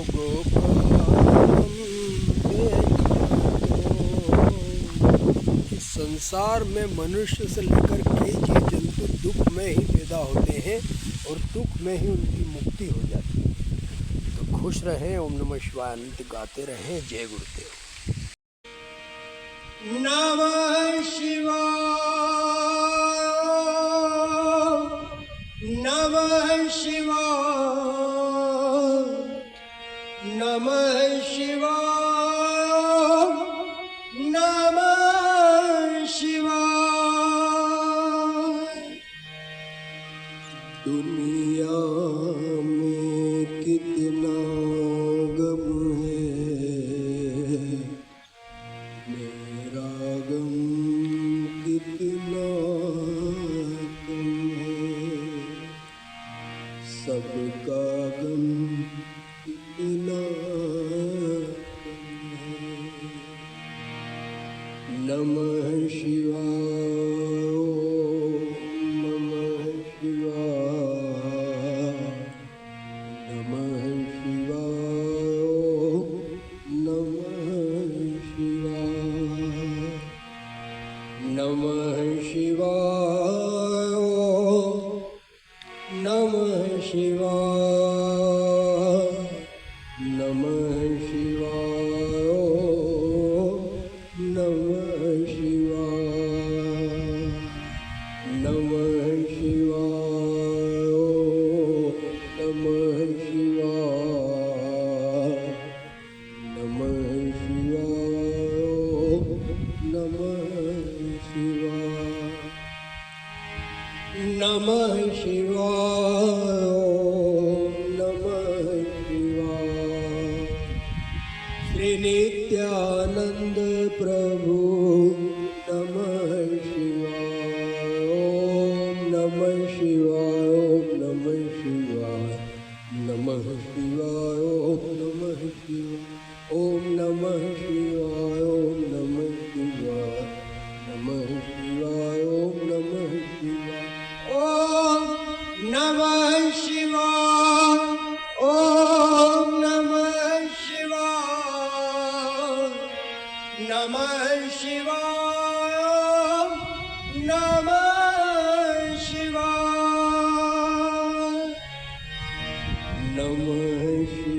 गोपालम देखा कि संसार में मनुष्य से लेकर कई जीव जंतु दुख में ही पैदा होते हैं और दुख में ही उनकी मुक्ति हो जाती है। तो खुश रहें, ओम नमः शिवाय अनंत गाते रहें। जय गुरुदेव। नमः शिवाय, नमः शिवाय, नमः शिवाय, नमः शिवाय। दुनिया में कितना गम है, मेरा गम कितना कम है, सबका गम कितना कम है। नमः शिवाय, नमः शिवाय, नमः शिवाय, नमः शिवाय, नमः शिवाय, नमः शिवाय, नमः शिवाय, नमः शिवाय, नमः शिवाय, नमः शिवाय, नमः शिवाय, नमः शिवाय, नमः शिवाय, नमः शिवाय। श्री नित्यानंद प्रभु नमः शिवाय, ओम नमः शिवाय, ओम नमः शिवाय, नमः शिवाय, ओम नमः शिवाय, ओम नमः शिवाय, ओम नमः शिवाय, नमः शिवाय, ओम नमः शिवाय, ओम नमः शिवाय, ओम नमः शिवाय, नमः शिवाय, नमः शिवाय, नमः शिवाय।